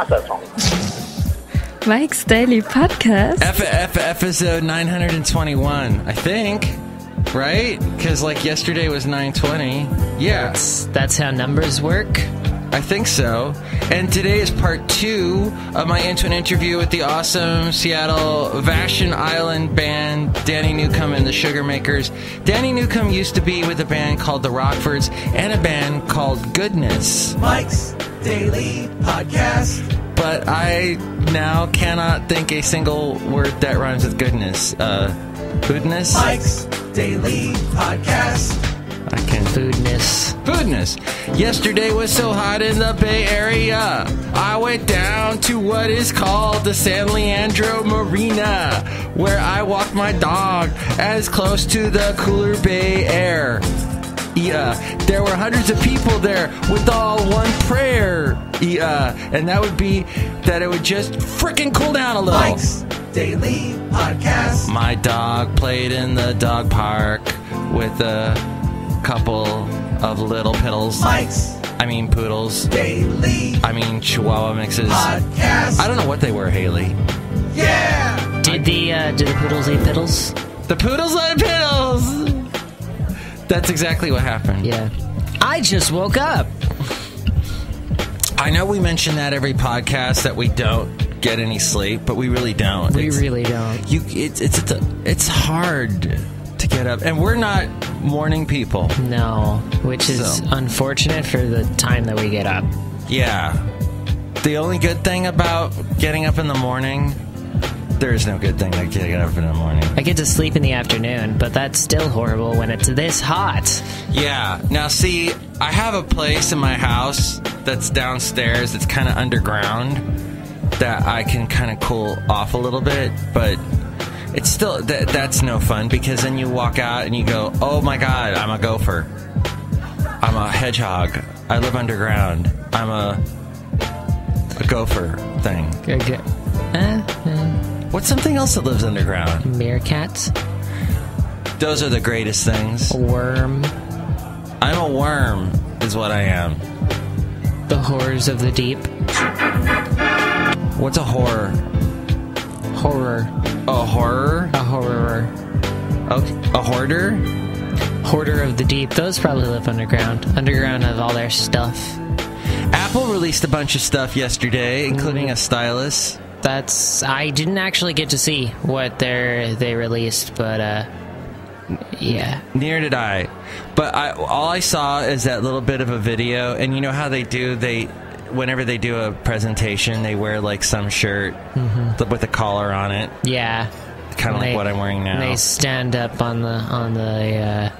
not that song. Mike's Daily Podcast. Episode 921, I think. Right? Because, like, yesterday was 920. Yeah. That's how numbers work? I think so. And today is part 2 of my into an interview with the awesome Seattle Vashon Island band, Danny Newcomb and the Sugarmakers. Danny Newcomb used to be with a band called the Rockfords and a band called Goodness. Mike's Daily Podcast. But I now cannot think a single word that rhymes with goodness. Foodness? Mike's Daily Podcast. I can. Foodness. Yesterday was so hot in the Bay Area. I went down to what is called the San Leandro Marina, where I walked my dog as close to the cooler Bay Air. Yeah, there were hundreds of people there with all one prayer. Yeah, and that would be that it would just frickin' cool down a little. Mike's Daily Podcast. My dog played in the dog park with a couple of little poodles. Daily. Chihuahua mixes. Podcast. I don't know what they were, Haley. Yeah. Did the poodles eat piddles? The poodles ate piddles. That's exactly what happened. Yeah. I just woke up. I know we mention that every podcast that we don't get any sleep, but we really don't. We really don't. It's hard to get up, and we're not morning people. No, which is unfortunate for the time that we get up. Yeah. The only good thing about getting up in the morning, there's no good thing like getting up in the morning. I get to sleep in the afternoon, but that's still horrible when it's this hot. Yeah. Now, see, I have a place in my house that's downstairs that's kind of underground that I can kind of cool off a little bit, but it's still, that's no fun because then you walk out and you go, oh my God, I'm a gopher. I'm a hedgehog. I live underground. I'm a gopher thing. Okay. What's something else that lives underground? Meerkats. Those are the greatest things. A worm. I'm a worm, is what I am. The horrors of the deep. What's a horror? Horror. A horror? A horror. Okay. A hoarder? Hoarder of the deep. Those probably live underground. Underground of all their stuff. Apple released a bunch of stuff yesterday, including a stylus. I didn't actually get to see what they released, but yeah. Neither did I. But all I saw is that little bit of a video, and you know how whenever they do a presentation, they wear like some shirt with a collar on it. Yeah. Kind of like what I'm wearing now. They stand up on the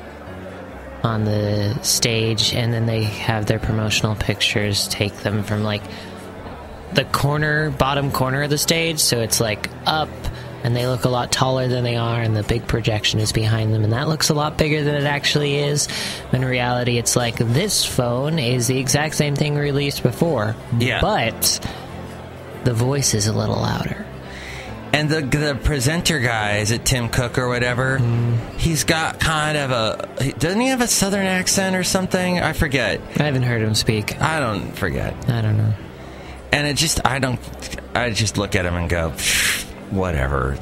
stage, and then they have their promotional pictures take them from like the bottom corner of the stage, so it's like up, and they look a lot taller than they are, and the big projection is behind them, and that looks a lot bigger than it actually is. In reality, it's like this phone is the exact same thing released before, but the voice is a little louder. And the presenter guy, is it Tim Cook or whatever? He's got kind of doesn't he have a southern accent or something? I forget. I haven't heard him speak. I don't forget. I don't know. And I just look at him and go, whatever.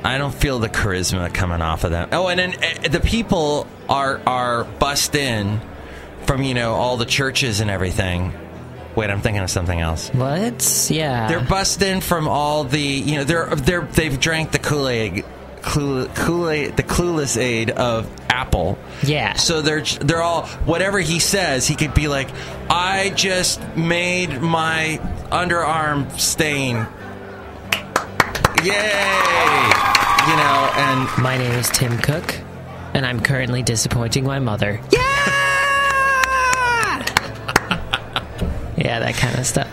I don't feel the charisma coming off of them. Oh, and then the people are bussed in from, all the churches and everything. Wait, I'm thinking of something else. What? Yeah. They're bussed in from all the, they've drank the Kool-Aid, the clueless aid of Apple. Yeah. So they're all, whatever he says, he could be like, I just made my underarm stain. Yay! And my name is Tim Cook, and I'm currently disappointing my mother. Yeah! Yeah, that kind of stuff.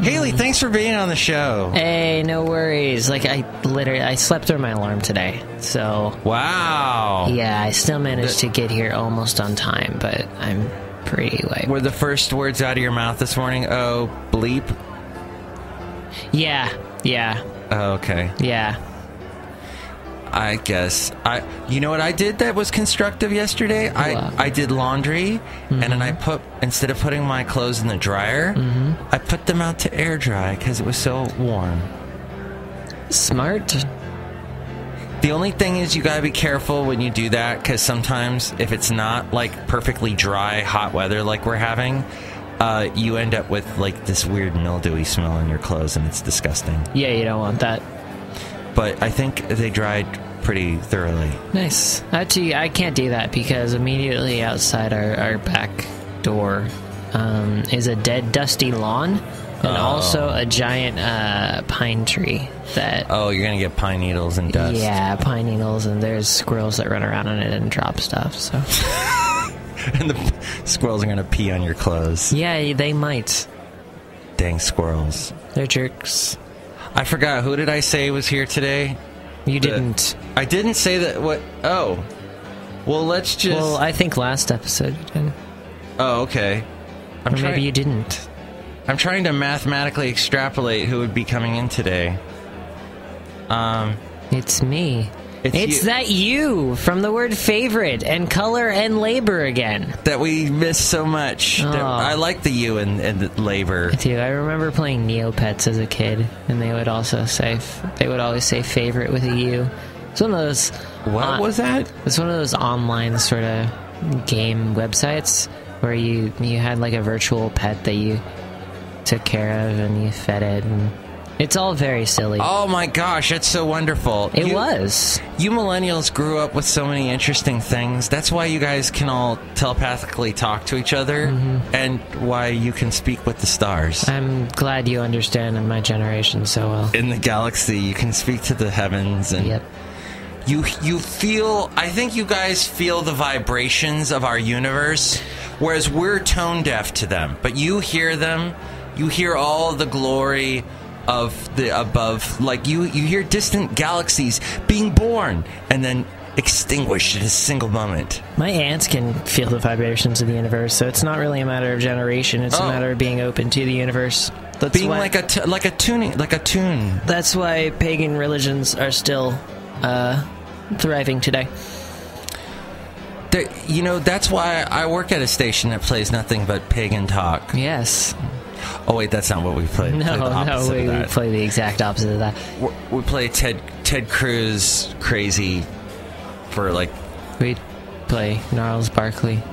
Haley, thanks for being on the show. Hey, no worries. Like, I slept through my alarm today, so... Wow. Yeah, I still managed to get here almost on time, but I'm pretty wiped. Were the first words out of your mouth this morning, oh, bleep? Yeah. Oh, okay. Yeah. I guess you know what I did that was constructive yesterday? I did laundry, and then instead of putting my clothes in the dryer, I put them out to air dry because it was so warm. Smart. The only thing is you gotta be careful when you do that, because sometimes if it's not like perfectly dry, hot weather like we're having, you end up with like this weird mildewy smell in your clothes, and it's disgusting. Yeah, you don't want that. But I think they dried pretty thoroughly. Nice. Actually, I can't do that because immediately outside our back door is a dead, dusty lawn. And also a giant pine tree that... Oh, you're going to get pine needles and dust. Yeah, pine needles, and there's squirrels that run around on it and drop stuff, so... And the squirrels are going to pee on your clothes. Yeah, they might. Dang squirrels. They're jerks. I forgot. Who did I say was here today? You didn't. I didn't say that... What? Oh. Well, let's just... Well, I think last episode you did. Oh, okay. Or maybe you didn't. I'm trying to mathematically extrapolate who would be coming in today. It's me. It's you. That you from the word favorite and color and labor again. That we miss so much. Oh. I like the you and the labor. Dude, I remember playing Neopets as a kid, and they would always say favorite with a U. It's one of those... What was that? It's one of those online sort of game websites where you had like a virtual pet that you took care of and you fed it, and it's all very silly. Oh my gosh, that's so wonderful. It was. You millennials grew up with so many interesting things. That's why you guys can all telepathically talk to each other, and why you can speak with the stars. I'm glad you understand my generation so well. In the galaxy, you can speak to the heavens, and yep. You feel... I think you guys feel the vibrations of our universe, whereas we're tone deaf to them. But you hear them. You hear all the glory of the above. Like, you hear distant galaxies being born and then extinguished in a single moment. My aunts can feel the vibrations of the universe, so it's not really a matter of generation. It's a matter of being open to the universe. That's being like a tune. That's why pagan religions are still thriving today. That's why I work at a station that plays nothing but pagan talk. Yes. Oh wait, that's not what we play. We play the exact opposite of that. We play Ted Cruz crazy for like... We play Gnarls Barkley.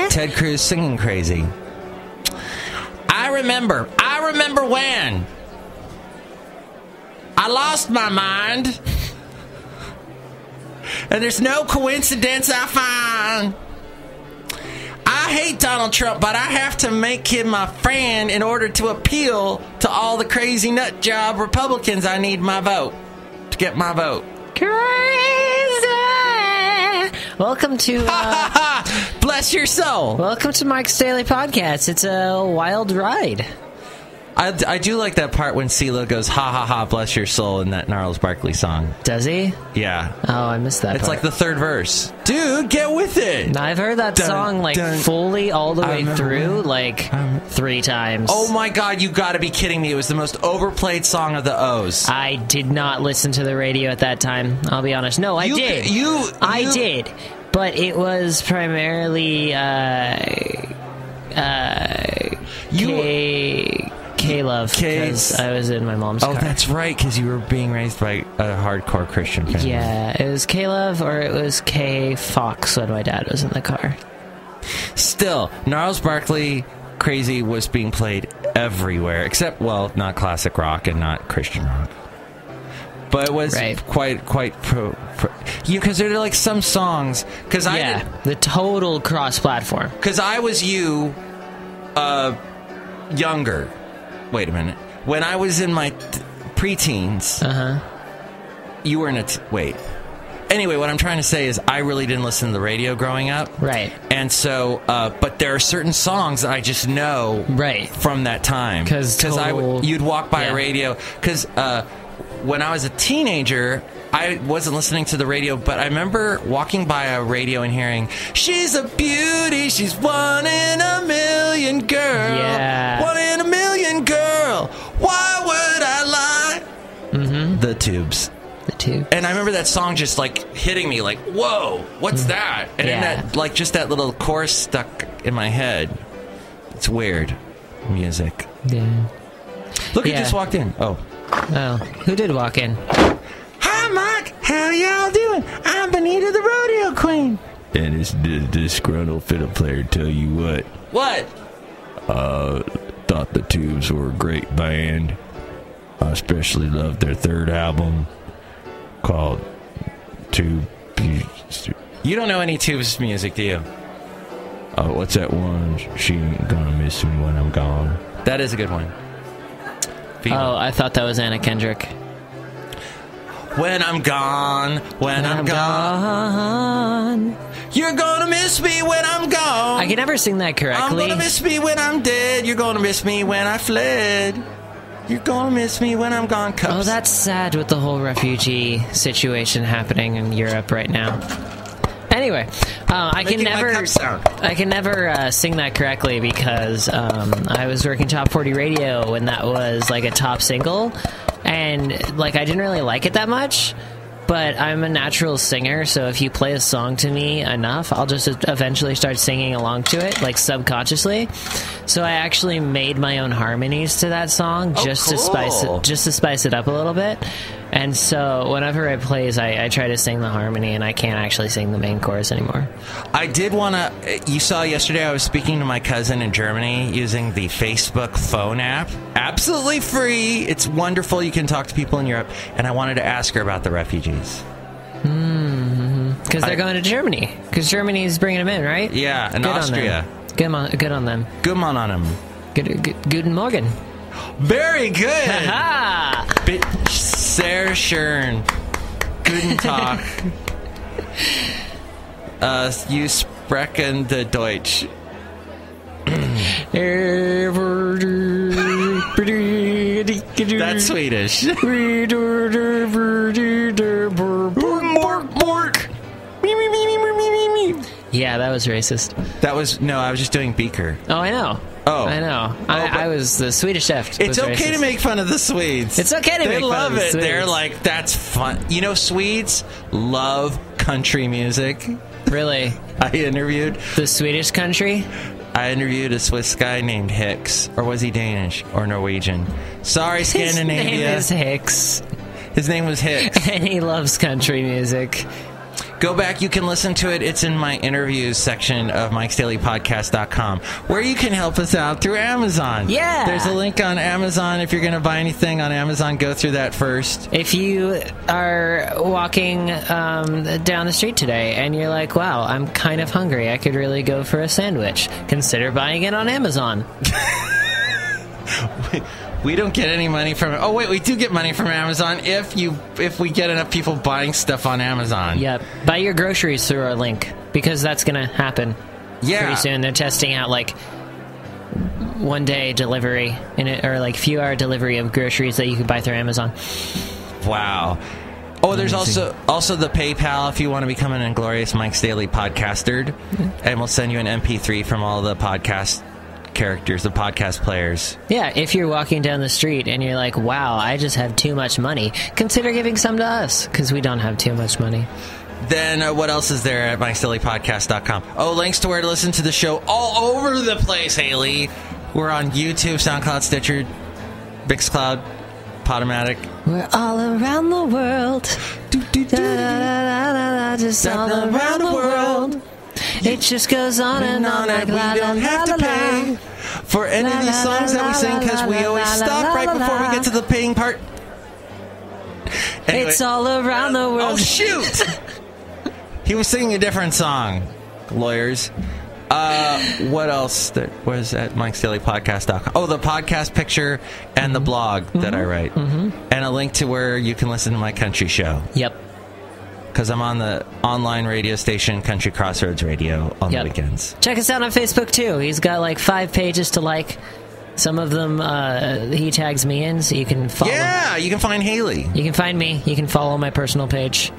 Ted Cruz singing crazy. I remember when I lost my mind, and there's no coincidence I find. I hate Donald Trump, but I have to make him my friend in order to appeal to all the crazy nut job Republicans. I need my vote to get my vote. Crazy. Welcome to... Bless your soul. Welcome to Mike's Daily Podcast. It's a wild ride. I do like that part when CeeLo goes, ha ha ha, bless your soul, in that Gnarls Barkley song. Does he? Yeah. Oh, I missed that It's part. like the third verse. Dude, get with it. I've heard that song fully all the way through, 3 times. Oh my god, you gotta be kidding me. It was the most overplayed song of the O's. I did not listen to the radio at that time, I'll be honest. No, I did. I did. But it was primarily K-Love, because I was in my mom's car. Oh, that's right, because you were being raised by a hardcore Christian family. Yeah, it was K-Love or it was K-Fox when my dad was in the car. Still, Gnarls Barkley Crazy was being played everywhere, except, well, not classic rock and not Christian rock. But it was quite because there are like some songs, because the total cross-platform. Because I was younger. Wait a minute. When I was in my preteens, you were in a... wait. Anyway, what I'm trying to say is I really didn't listen to the radio growing up. Right. And so, but there are certain songs that I just know from that time. Because you'd walk by a radio. Because when I was a teenager, I wasn't listening to the radio, but I remember walking by a radio and hearing, she's a beauty, she's 1 in a million girl. Yeah. 1 in a million girl. Why would The Tubes. The Tubes. And I remember that song just like hitting me like, whoa, what's that? And then that, like, just that little chorus stuck in my head. It's weird. Music. Yeah. Look, who just walked in. Oh, who did walk in? hi, Mike. How y'all doing? I'm Benita the Rodeo Queen. And it's the disgruntled fiddle player. Tell you what. What? Thought the Tubes were a great band. I especially loved their third album called Tube. You don't know any Tubes music, do you? What's that one? She ain't gonna miss me when I'm gone. That is a good one. Oh, I thought that was Anna Kendrick. When I'm gone, when I'm gone, you're gonna miss me when I'm gone. I can never sing that correctly. I'm gonna miss me when I'm dead. You're gonna miss me when I fled. You're gonna miss me when I'm gone. Cups. Oh, that's sad with the whole refugee situation happening in Europe right now. Anyway, I can never sing that correctly because I was working Top 40 Radio when that was like a top single, and like I didn't really like it that much. But I'm a natural singer, so if you play a song to me enough, I'll just eventually start singing along to it, like subconsciously. So I actually made my own harmonies to that song to spice it up a little bit. And so whenever it plays, I try to sing the harmony, and I can't actually sing the main chorus anymore. I did want to... You saw yesterday I was speaking to my cousin in Germany using the Facebook phone app. Absolutely free. It's wonderful. You can talk to people in Europe. And I wanted to ask her about the refugees. Because they're going to Germany. Because Germany's bringing them in, right? Yeah, and Austria. Good on them. Good on them. Guten Morgen. Very good. Ha ha! Sehr schön. Guten Tag. You sprechen the Deutsch. That's Swedish. Yeah, that was racist. I was just doing Beaker. Oh, I know. Oh. I know. I was the Swedish chef. It's okay to make fun of the Swedes. It's okay to make fun of the Swedes. They're like, that's fun. You know, Swedes love country music. Really? I interviewed... The Swedish country? I interviewed a Swiss guy named Hicks. Or was he Danish? Or Norwegian? Sorry, Scandinavia. His name is Hicks. His name was Hicks. And he loves country music. Go back. You can listen to it. It's in my interviews section of MIKEs-DAILY-PODCAST.com, where you can help us out through Amazon. Yeah. There's a link on Amazon. If you're going to buy anything on Amazon, go through that first. If you are walking down the street today and you're like, wow, I'm kind of hungry, I could really go for a sandwich, consider buying it on Amazon. We don't get any money from it. Oh, wait, we do get money from Amazon if we get enough people buying stuff on Amazon. Yep. Buy your groceries through our link, because that's going to happen pretty soon. They're testing out, like, one-day delivery, or, like, few-hour delivery of groceries that you can buy through Amazon. Wow. Oh, there's also the PayPal if you want to become an Inglorious Mike's Daily Podcaster. And we'll send you an MP3 from all the podcast characters, the podcast players. Yeah, if you're walking down the street and you're like, wow, I just have too much money, consider giving some to us, because we don't have too much money. Then what else is there at MIKEs-DAILY-PODCAST.com? Oh, links to where to listen to the show all over the place, Haley. We're on YouTube, SoundCloud, Stitcher, Mixcloud, Podomatic. We're all around the world. Just all around the world. It just goes on and on like we don't have to pay for any of these songs that we sing, because we always stop right before we get to the paying part. Anyway, it's all around the world. Oh, shoot! He was singing a different song. Lawyers. What else was at MIKEs-DAILY-PODCAST.com? Oh, the podcast picture and the blog that I write. And a link to where you can listen to my country show. Yep. Because I'm on the online radio station Country Crossroads Radio on the weekends. Check us out on Facebook, too. He's got like 5 pages to like. Some of them he tags me in, so you can follow. Yeah, you can find Haley. You can find me. You can follow my personal page.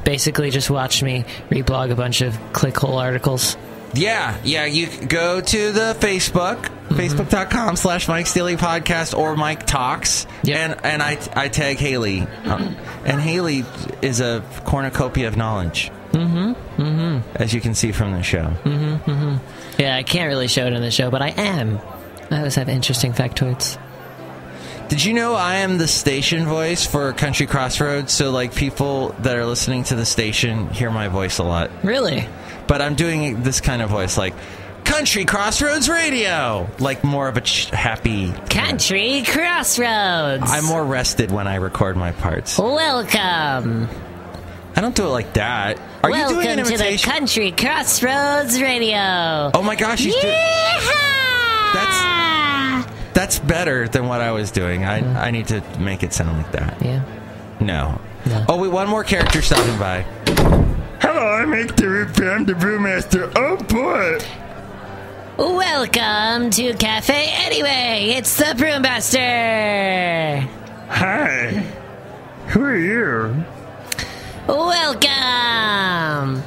Basically, just watch me reblog a bunch of clickhole articles. Yeah, you go to the Facebook Facebook.com/MIKEs-DAILY-Podcast or Mike Talks. Yep. And I tag Haley. And Haley is a cornucopia of knowledge. As you can see from the show. Yeah, I can't really show it in the show, but I am. I always have interesting factoids. Did you know I am the station voice for Country Crossroads? So, like, people that are listening to the station hear my voice a lot. Really? But I'm doing this kind of voice, like, Country Crossroads Radio! Like, more of a happy... Country Crossroads! I'm more rested when I record my parts. Welcome! I don't do it like that. Are you doing an imitation? Welcome to the Country Crossroads Radio! Oh my gosh, he's doing... That's better than what I was doing. I need to make it sound like that. Yeah. No. Oh, wait, one more character stopping by. Hello, I'm the brewmaster. Oh, boy. Welcome to Cafe Anyway. It's the Brewmaster. Hi. Who are you? Welcome.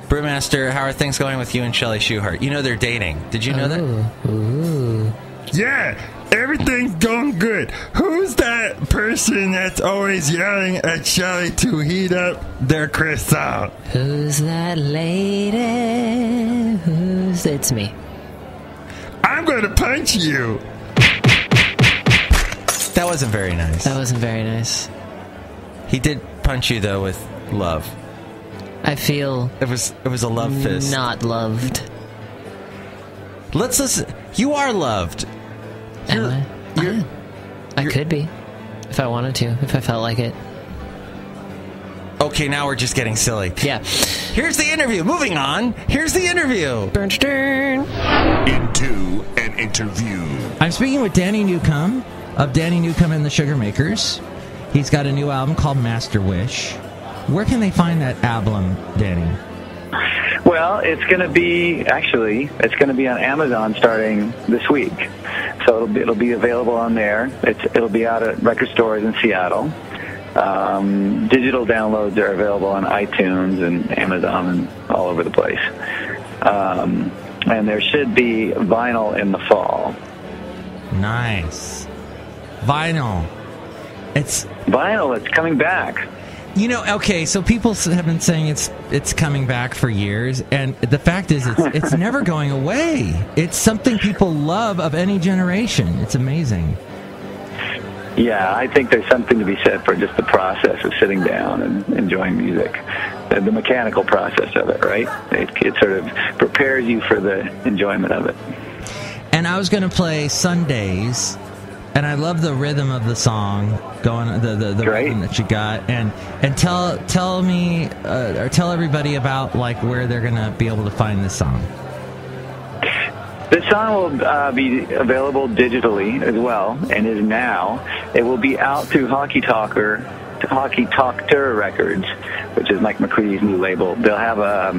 Brewmaster, how are things going with you and Shelley Schuhart? You know they're dating. Did you know that? Ooh. Yeah, everything's going good. Who's that person that's always yelling at Shelly to heat up their croissant? Who's that lady? It's me. I'm going to punch you. That wasn't very nice. That wasn't very nice. He did punch you, though, with love. I feel... It was a love fist. Not loved. Let's listen. You are loved. Am I? I could be. If I wanted to. If I felt like it. Okay, now we're just getting silly. Yeah. Here's the interview. Moving on. Here's the interview. Into an interview. I'm speaking with Danny Newcomb of Danny Newcomb and the Sugarmakers. He's got a new album called Master Wish. Where can they find that album, Danny? Well, it's going to be on Amazon starting this week. So it'll be available on there. It'll be out at record stores in Seattle. Digital downloads are available on iTunes and Amazon and all over the place. And there should be vinyl in the fall. Nice. Vinyl. It's coming back. You know, okay, so people have been saying it's coming back for years, and the fact is it's never going away. It's something people love of any generation. It's amazing. Yeah, I think there's something to be said for just the process of sitting down and enjoying music. The mechanical process of it, right? It sort of prepares you for the enjoyment of it. And I was going to play Sundays, and I love the rhythm of the song going, the rhythm that you got, and tell me or tell everybody about like where they're going to be able to find this song. This song will be available digitally as well, and is now. It will be out through Hockey Talker Records, which is Mike McCready's new label. They'll have a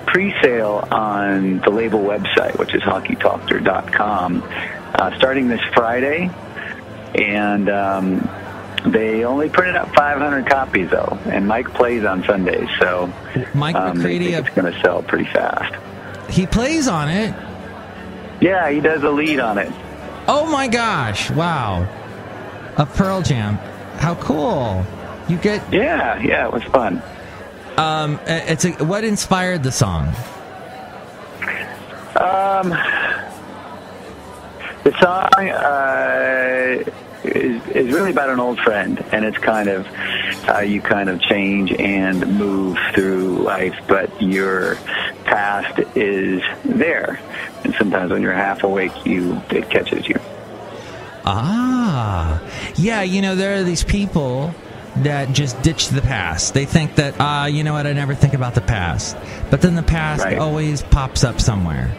pre-sale on the label website, which is hockeytalker.com, starting this Friday, and they only printed out 500 copies, though, and Mike plays on Sundays, so Mike McCready, it's going to sell pretty fast. He plays on it? Yeah, he does a lead on it. Oh my gosh, wow. A Pearl Jam. How cool. You get... Yeah, it was fun. What inspired the song? The song is really about an old friend, and it's kind of how you kind of change and move through life, but your past is there. And sometimes when you're half awake, it catches you. Ah. Yeah, you know, there are these people that just ditch the past. They think that, you know what, I never think about the past. But then the past always pops up somewhere.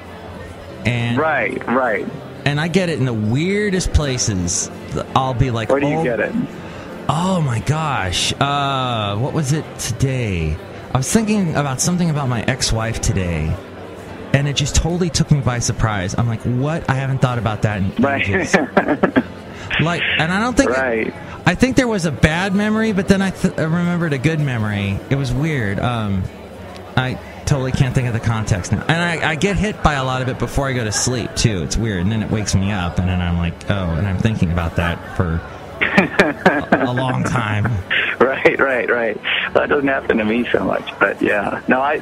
And Right. And I get it in the weirdest places. I'll be like, where do you get it? Oh my gosh. What was it today? I was thinking about something about my ex-wife today. And it just totally took me by surprise. I'm like, what? I haven't thought about that in ages. And I don't think... I think there was a bad memory, but then I remembered a good memory. It was weird. totally can't think of the context now. And I get hit by a lot of it before I go to sleep, too. It's weird. And then it wakes me up, and then I'm like, oh, and I'm thinking about that for a long time. Right. Well, that doesn't happen to me so much. But, yeah. No, I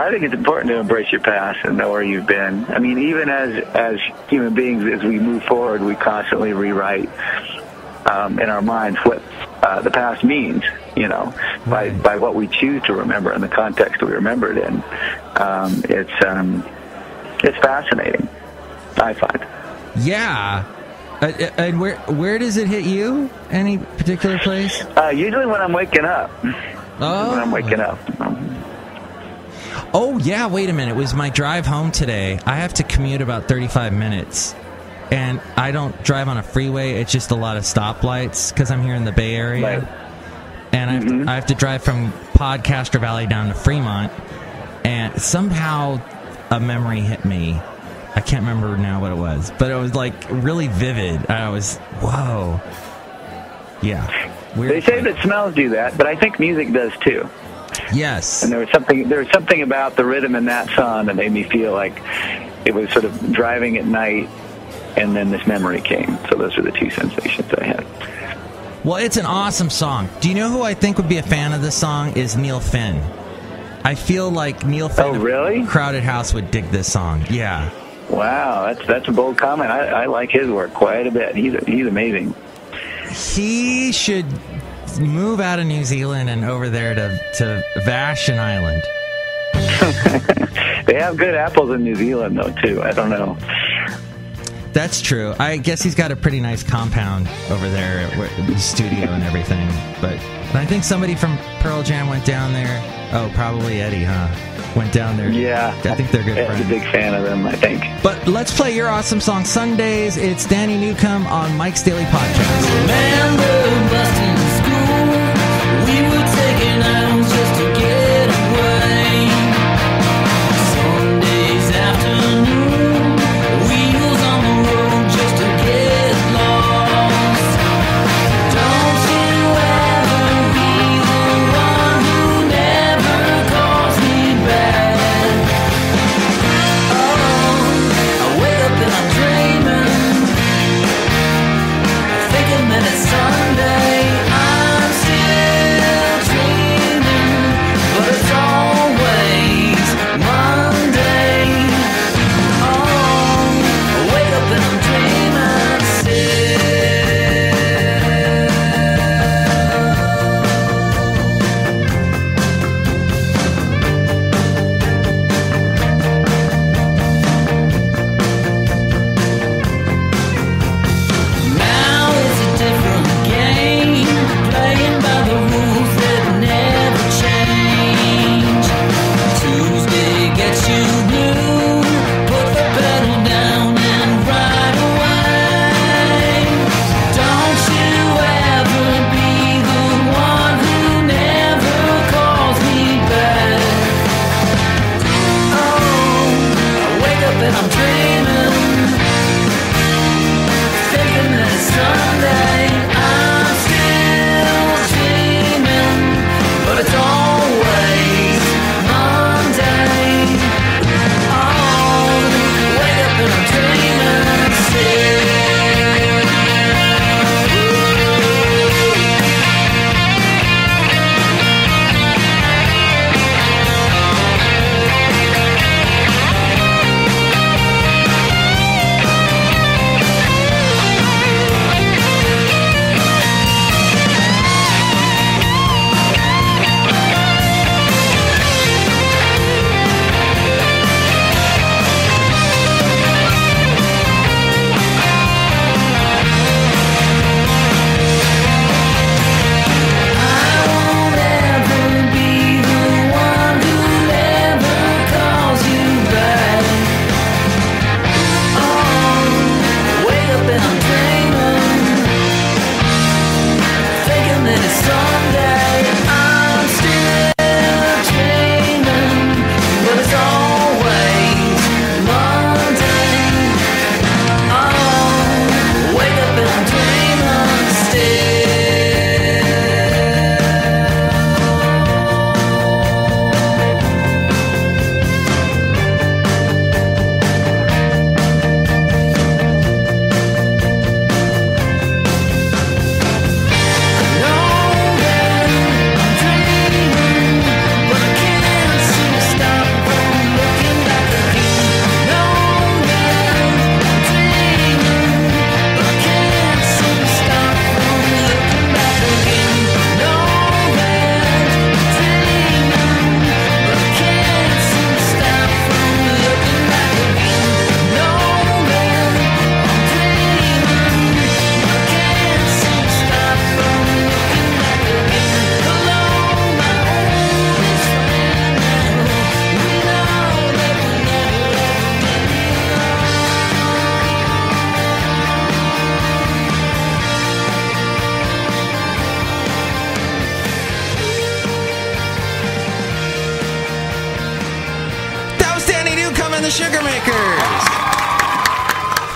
think it's important to embrace your past and know where you've been. I mean, even as human beings, as we move forward, we constantly rewrite in our minds what the past means, by what we choose to remember and the context we remember it in. It's fascinating, I find. Yeah. And where does it hit you? Any particular place? Usually when I'm waking up. Oh. When I'm waking up. Oh, yeah, wait a minute. It was my drive home today. I have to commute about 35 minutes. And I don't drive on a freeway. It's just a lot of stoplights because I'm here in the Bay Area. Right. And I have to drive from Podcaster Valley down to Fremont. And somehow a memory hit me. I can't remember now what it was. But it was, like, really vivid. I was, whoa. Yeah. Weird. They say that smells do that, but I think music does too. Yes. And there was something about the rhythm in that song that made me feel like it was sort of driving at night, and then this memory came. So those are the two sensations I had. Well, it's an awesome song. Do you know who I think would be a fan of this song? Is Neil Finn. I feel like Neil Finn of Crowded House would dig this song. Yeah. Wow, that's a bold comment. I like his work quite a bit. He's amazing. He should move out of New Zealand and over there to Vashon Island. They have good apples in New Zealand, though, too. I don't know. That's true. I guess he's got a pretty nice compound over there, the studio and everything. But I think somebody from Pearl Jam went down there. Oh, probably Eddie, huh? Went down there. Yeah. I think they're good friends. I'm a big fan of them, I think. But let's play your awesome song Sundays. It's Danny Newcomb on Mike's Daily Podcast. Remember busting school, we were taking out just to get away. Sundays afternoon, wheels on the road just to get lost. Don't you ever be the one who never calls me back. Oh, I wake up and I'm dreaming, thinking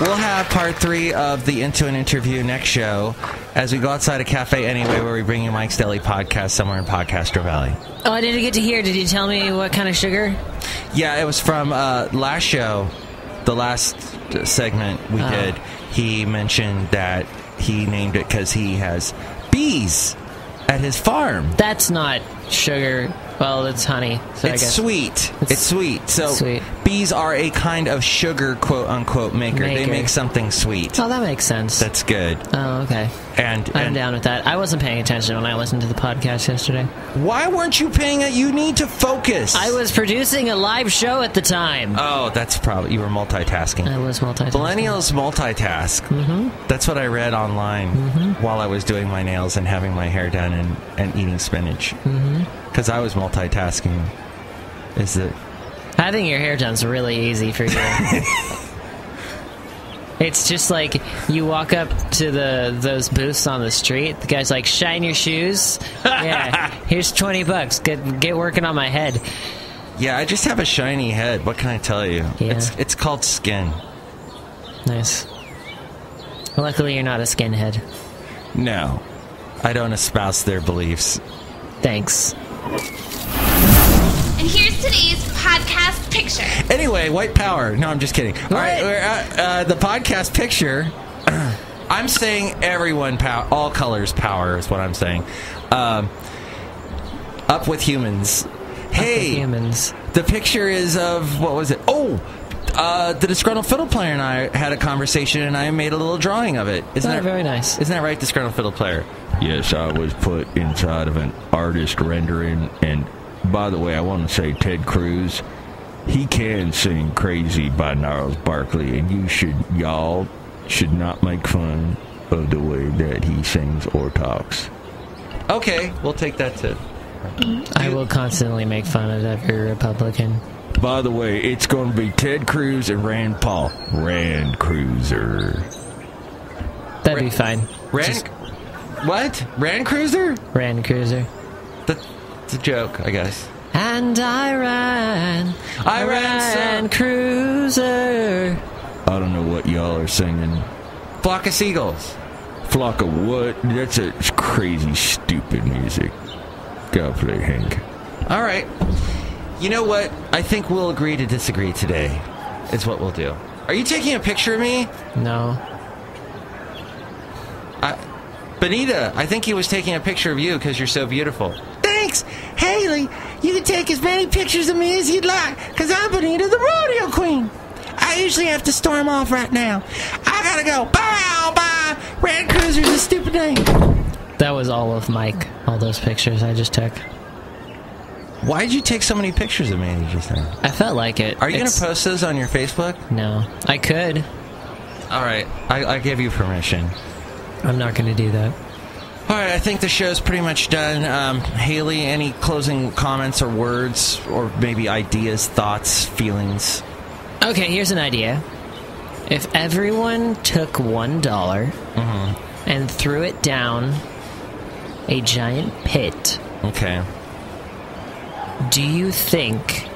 We'll have part 3 of the Into an Interview next show as we go outside a cafe anyway, where we bring you Mike's Daily Podcast somewhere in Podcastro Valley. Oh, I didn't get to hear. Did you tell me what kind of sugar? Yeah, it was from last show, the last segment we did. He mentioned that he named it because he has bees at his farm. That's not sugar. Well, it's honey. So It's I guess sweet. It's sweet. So sweet. Bees are a kind of sugar, quote-unquote, maker. They make something sweet. Oh, that makes sense. That's good. Oh, okay. And I'm down with that. I wasn't paying attention when I listened to the podcast yesterday. Why weren't you paying it? You need to focus. I was producing a live show at the time. Oh, that's probably... You were multitasking. I was multitasking. Millennials multitask. Mm-hmm. That's what I read online while I was doing my nails and having my hair done and eating spinach. Because I was multitasking. Having your hair done's really easy for you. It's just like you walk up to those booths on the street. The guy's like, "Shine your shoes." Yeah, here's $20. Get working on my head. Yeah, I just have a shiny head. What can I tell you? Yeah. It's called skin. Nice. Luckily, you're not a skinhead. No, I don't espouse their beliefs. Thanks. And here's today's podcast picture. Anyway, white power. No, I'm just kidding. All right, we're at the podcast picture. I'm saying everyone power, all colors power is what I'm saying. Up with humans. Hey, humans. The picture is of, what was it? Oh, the disgruntled fiddle player and I had a conversation, and I made a little drawing of it. Isn't that very nice? Isn't that right, disgruntled fiddle player? Yes, I was put inside of an artist rendering, and by the way, I want to say Ted Cruz, he can sing Crazy by Gnarls Barkley, and y'all should not make fun of the way that he sings or talks. Okay, we'll take that too. I will constantly make fun of every Republican. By the way, it's going to be Ted Cruz and Rand Paul. Rand Cruiser. That'd be fine. What? Rand Cruiser? Rand Cruiser. It's a joke, I guess. And I ran Cruiser. I don't know what y'all are singing. Flock of Seagulls. Flock of what? That's a crazy, stupid music. Go play, Hank. All right. You know what? I think we'll agree to disagree today. Is what we'll do. Are you taking a picture of me? No. Benita, I think he was taking a picture of you because you're so beautiful. Thanks, Haley. You can take as many pictures of me as you'd like, because I'm Benita, the rodeo queen. I usually have to storm off right now. I gotta go. Bye. Rand Cruiser's a stupid name. That was all of Mike. All those pictures I just took. Why did you take so many pictures of me just now? I felt like it. Are you going to post those on your Facebook? No. I could. All right. I give you permission. I'm not going to do that. All right. I think the show's pretty much done. Haley, any closing comments or words or maybe ideas, thoughts, feelings? Okay, here's an idea. If everyone took $1 and threw it down a giant pit... Okay. Do you think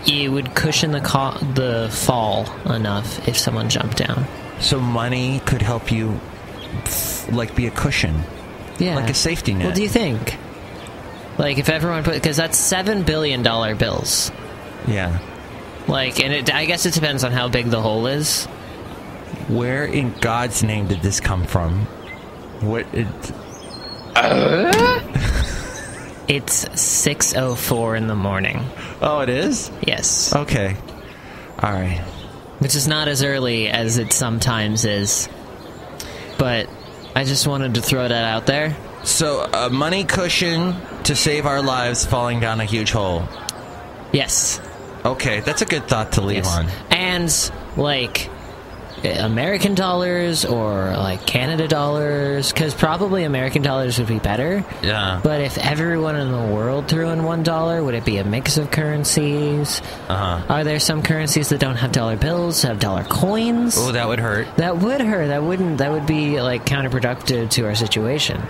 it would cushion the fall enough if someone jumped down? So money could help you, like, be a cushion? Yeah. Like a safety net? What do you think? Like, if everyone put... Because that's $7 billion bills. Yeah. Like, and I guess it depends on how big the hole is. Where in God's name did this come from? It's 6:04 in the morning. Oh, it is? Yes. Okay. All right. Which is not as early as it sometimes is. But I just wanted to throw that out there. So, a money cushion to save our lives falling down a huge hole. Yes. Okay, that's a good thought to leave on. And, like... American dollars or like Canada dollars, because probably American dollars would be better. Yeah. But if everyone in the world threw in $1, would it be a mix of currencies? Are there some currencies that don't have dollar bills, have dollar coins? Oh, that would hurt. That would hurt. That would be like counterproductive to our situation.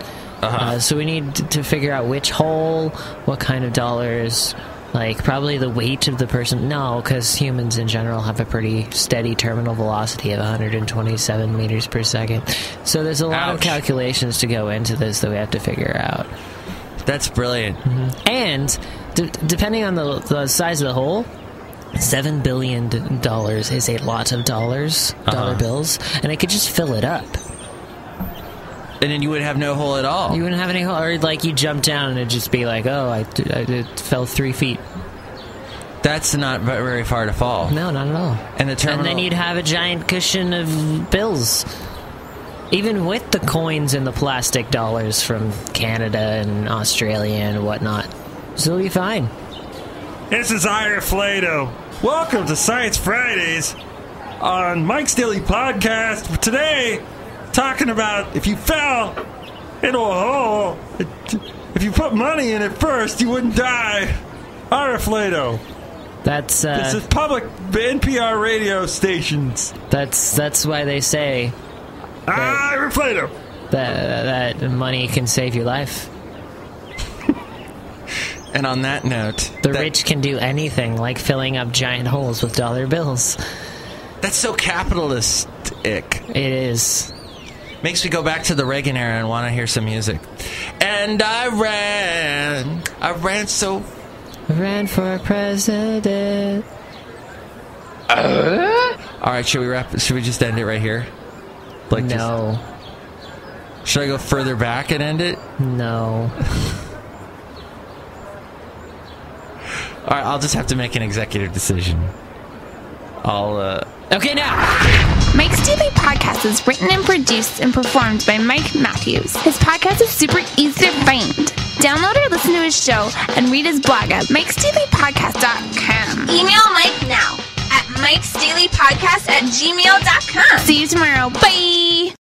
So we need to figure out which hole, what kind of dollars. Like, probably the weight of the person. No, because humans in general have a pretty steady terminal velocity of 127 meters per second. So there's a lot of calculations to go into this that we have to figure out. That's brilliant. Mm-hmm. And depending on the size of the hole, $7 billion is a lot of dollar bills, and it could just fill it up. And then you would have no hole at all. You wouldn't have any hole, or like you jump down and it'd just be like, oh, I fell 3 feet. That's not very far to fall. No, not at all. And and then you'd have a giant cushion of bills. Even with the coins and the plastic dollars from Canada and Australia and whatnot, still be fine. This is Ira Flato. Welcome to Science Fridays on Mike's Daily Podcast. Today, talking about if you fell into a hole, if you put money in it first, you wouldn't die. Ira Flato. This is public NPR radio stations. That's why they say Ira Flato that money can save your life. And on that note, the rich can do anything, like filling up giant holes with dollar bills. That's so capitalistic. It is. Makes me go back to the Reagan era and want to hear some music. And I ran for president. All right, should we just end it right here? No. Should I go further back and end it? No. All right, I'll just have to make an executive decision. Okay, now. Mike's Daily Podcast is written and produced and performed by Mike Matthews. His podcast is super easy to find. Download or listen to his show and read his blog at MIKEs-DAILY-PODCAST.com. Email Mike now at MIKEs-DAILY-PODCAST@gmail.com. See you tomorrow. Bye.